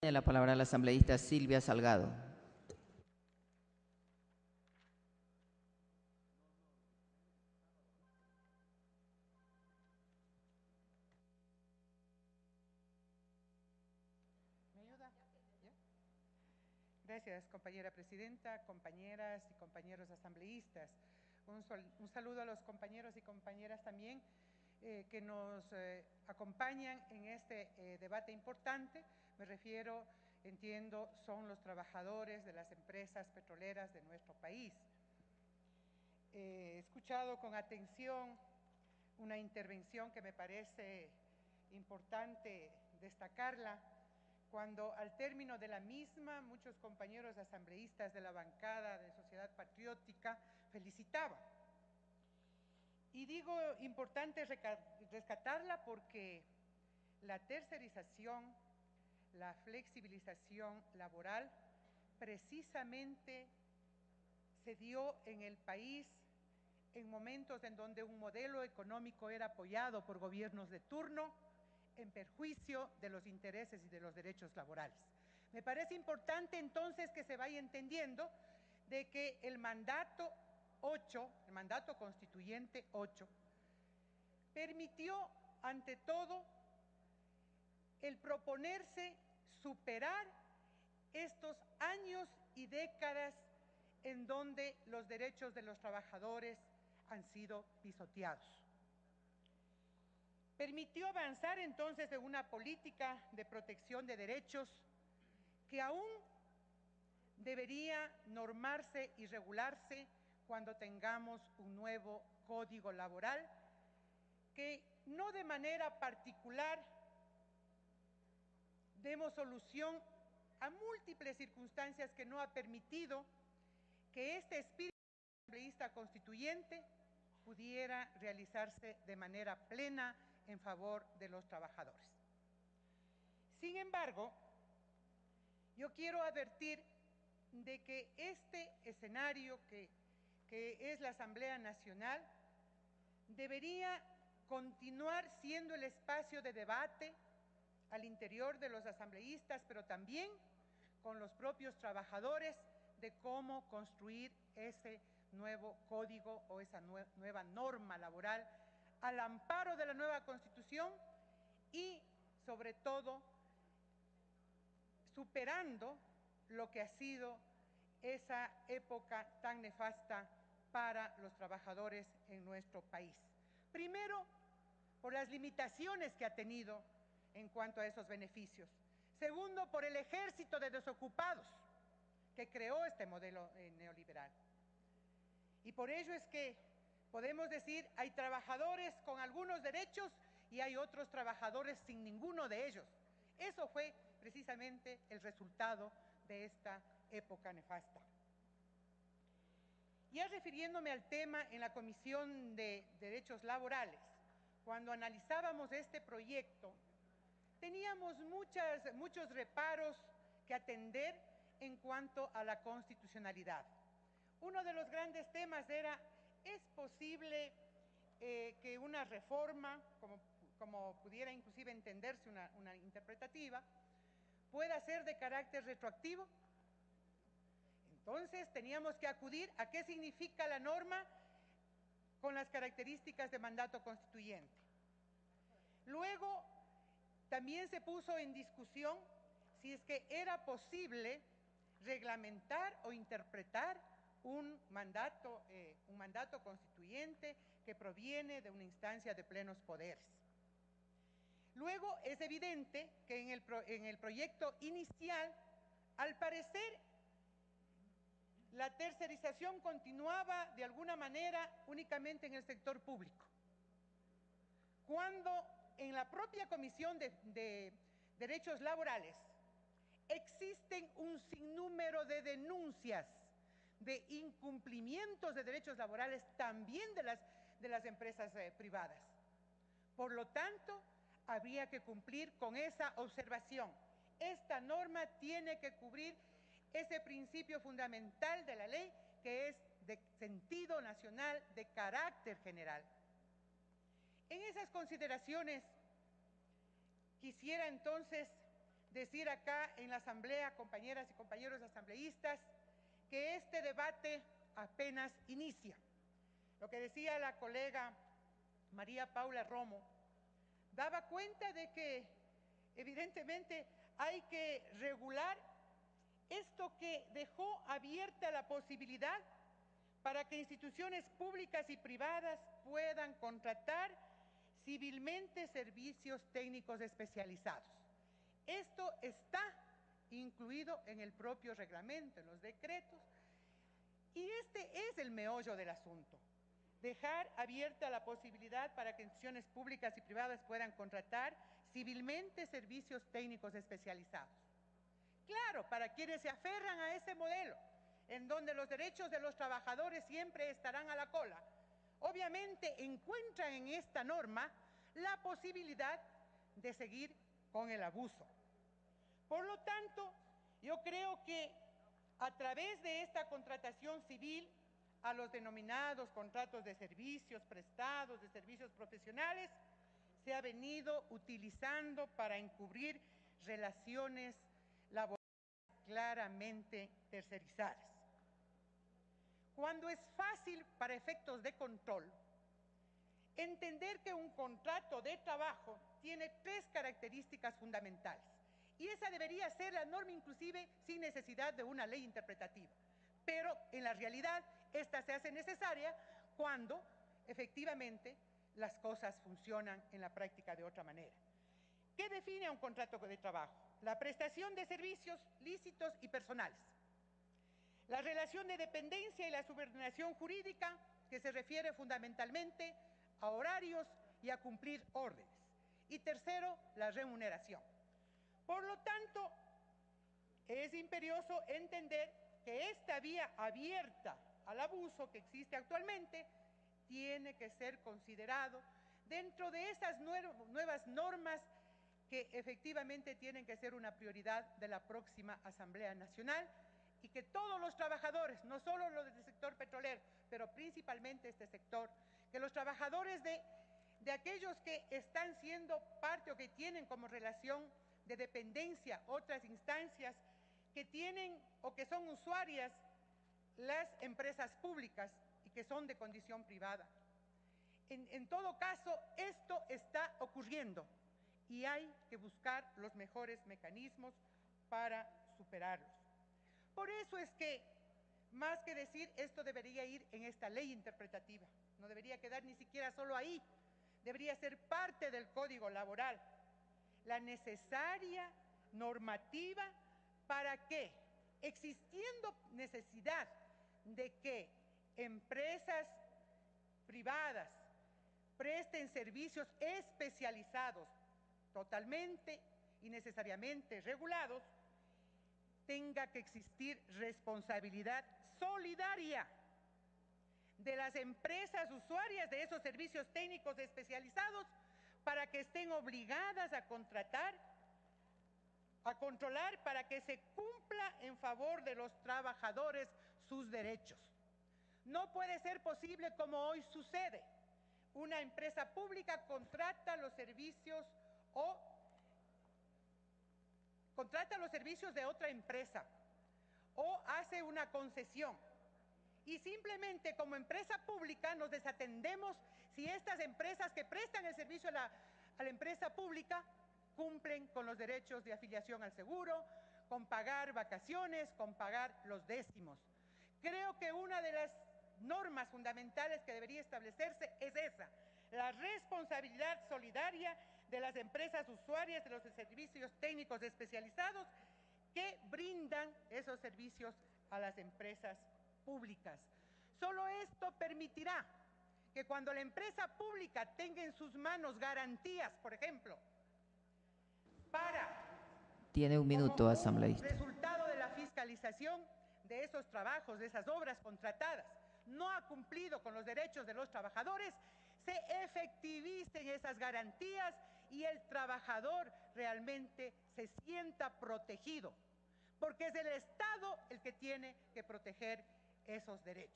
Tiene la palabra la asambleísta Silvia Salgado. ¿Me ayuda? ¿Ya? Gracias, compañera presidenta, compañeras y compañeros asambleístas. Un saludo a los compañeros y compañeras también que nos acompañan en este debate importante. Me refiero, entiendo, son los trabajadores de las empresas petroleras de nuestro país. He escuchado con atención una intervención que me parece importante destacarla, cuando al término de la misma muchos compañeros asambleístas de la bancada de Sociedad Patriótica felicitaban. Y digo importante rescatarla porque la tercerización, la flexibilización laboral precisamente se dio en el país en momentos en donde un modelo económico era apoyado por gobiernos de turno en perjuicio de los intereses y de los derechos laborales. Me parece importante entonces que se vaya entendiendo de que el mandato 8, el mandato constituyente 8, permitió ante todo el proponerse superar estos años y décadas en donde los derechos de los trabajadores han sido pisoteados. Permitió avanzar entonces en una política de protección de derechos que aún debería normarse y regularse cuando tengamos un nuevo código laboral que no de manera particular demos solución a múltiples circunstancias que no ha permitido que este espíritu asambleísta constituyente pudiera realizarse de manera plena en favor de los trabajadores. Sin embargo, yo quiero advertir de que este escenario que es la Asamblea Nacional debería continuar siendo el espacio de debate al interior de los asambleístas, pero también con los propios trabajadores de cómo construir ese nuevo código o esa nueva norma laboral al amparo de la nueva Constitución y, sobre todo, superando lo que ha sido esa época tan nefasta para los trabajadores en nuestro país. Primero, por las limitaciones que ha tenido en cuanto a esos beneficios. Segundo, por el ejército de desocupados que creó este modelo neoliberal. Y por ello es que podemos decir, hay trabajadores con algunos derechos y hay otros trabajadores sin ninguno de ellos. Eso fue precisamente el resultado de esta época nefasta. Ya refiriéndome al tema en la Comisión de Derechos Laborales, cuando analizábamos este proyecto, teníamos muchos reparos que atender en cuanto a la constitucionalidad. Uno de los grandes temas era, ¿es posible que una reforma, como pudiera inclusive entenderse una interpretativa, pueda ser de carácter retroactivo? Entonces teníamos que acudir a qué significa la norma con las características de mandato constituyente. Luego también se puso en discusión si es que era posible reglamentar o interpretar un mandato constituyente que proviene de una instancia de plenos poderes. Luego es evidente que en el proyecto inicial, al parecer, la tercerización continuaba de alguna manera únicamente en el sector público, cuando en la propia Comisión de Derechos Laborales existen un sinnúmero de denuncias de incumplimientos de derechos laborales también de las empresas privadas. Por lo tanto, habría que cumplir con esa observación. Esta norma tiene que cubrir ese principio fundamental de la ley, que es de sentido nacional, de carácter general. En esas consideraciones quisiera entonces decir acá en la Asamblea, compañeras y compañeros asambleístas, que este debate apenas inicia. Lo que decía la colega María Paula Romo daba cuenta de que evidentemente hay que regular esto que dejó abierta la posibilidad para que instituciones públicas y privadas puedan contratar civilmente servicios técnicos especializados. Esto está incluido en el propio reglamento, en los decretos, y este es el meollo del asunto. Dejar abierta la posibilidad para que instituciones públicas y privadas puedan contratar civilmente servicios técnicos especializados. Claro, para quienes se aferran a ese modelo, en donde los derechos de los trabajadores siempre estarán a la cola, obviamente encuentran en esta norma la posibilidad de seguir con el abuso. Por lo tanto, yo creo que a través de esta contratación civil a los denominados contratos de servicios prestados, de servicios profesionales, se ha venido utilizando para encubrir relaciones laborales claramente tercerizadas. Cuando es fácil para efectos de control entender que un contrato de trabajo tiene 3 características fundamentales, y esa debería ser la norma inclusive sin necesidad de una ley interpretativa. Pero en la realidad esta se hace necesaria cuando efectivamente las cosas funcionan en la práctica de otra manera. ¿Qué define a un contrato de trabajo? La prestación de servicios lícitos y personales. La relación de dependencia y la subordinación jurídica, que se refiere fundamentalmente a horarios y a cumplir órdenes. Y tercero, la remuneración. Por lo tanto, es imperioso entender que esta vía abierta al abuso que existe actualmente tiene que ser considerado dentro de esas nuevas normas que efectivamente tienen que ser una prioridad de la próxima Asamblea Nacional, y que todos los trabajadores, no solo los del sector petrolero, pero principalmente este sector, que los trabajadores de aquellos que están siendo parte o que tienen como relación de dependencia otras instancias que tienen o que son usuarias las empresas públicas y que son de condición privada. En todo caso, esto está ocurriendo y hay que buscar los mejores mecanismos para superarlos. Por eso es que, más que decir, esto debería ir en esta ley interpretativa, no debería quedar ni siquiera solo ahí, debería ser parte del Código Laboral, la necesaria normativa para que, existiendo necesidad de que empresas privadas presten servicios especializados, totalmente y necesariamente regulados, tenga que existir responsabilidad solidaria de las empresas usuarias de esos servicios técnicos especializados para que estén obligadas a contratar, a controlar, para que se cumpla en favor de los trabajadores sus derechos. No puede ser posible como hoy sucede. Una empresa pública contrata los servicios de otra empresa o hace una concesión, y simplemente como empresa pública nos desatendemos si estas empresas que prestan el servicio a la empresa pública cumplen con los derechos de afiliación al seguro, con pagar vacaciones, con pagar los décimos. Creo que una de las normas fundamentales que debería establecerse es esa, la responsabilidad solidaria de las empresas usuarias de los servicios técnicos especializados que brindan esos servicios a las empresas públicas. Solo esto permitirá que cuando la empresa pública tenga en sus manos garantías, por ejemplo, para... Tiene un minuto, asambleísta. Resultado de la fiscalización de esos trabajos, de esas obras contratadas, no ha cumplido con los derechos de los trabajadores, se efectivicen esas garantías y el trabajador realmente se sienta protegido, porque es el Estado el que tiene que proteger esos derechos.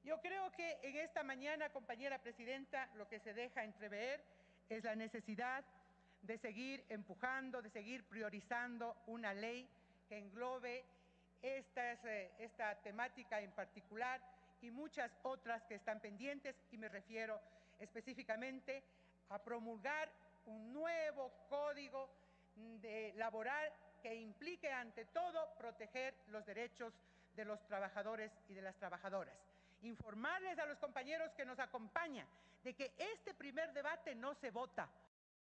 Yo creo que en esta mañana, compañera presidenta, lo que se deja entrever es la necesidad de seguir empujando, de seguir priorizando una ley que englobe esta temática en particular y muchas otras que están pendientes, y me refiero específicamente a promulgar un nuevo código laboral que implique ante todo proteger los derechos de los trabajadores y de las trabajadoras. Informarles a los compañeros que nos acompañan de que este primer debate no se vota.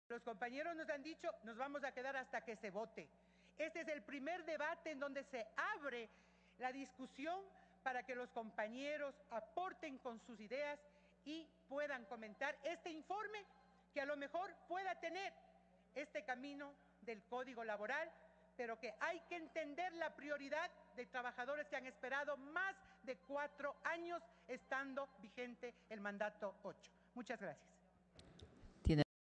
Los compañeros nos han dicho, nos vamos a quedar hasta que se vote. Este es el primer debate en donde se abre la discusión para que los compañeros aporten con sus ideas y puedan comentar este informe que a lo mejor pueda tener este camino del Código Laboral, pero que hay que entender la prioridad de trabajadores que han esperado más de 4 años estando vigente el mandato 8. Muchas gracias.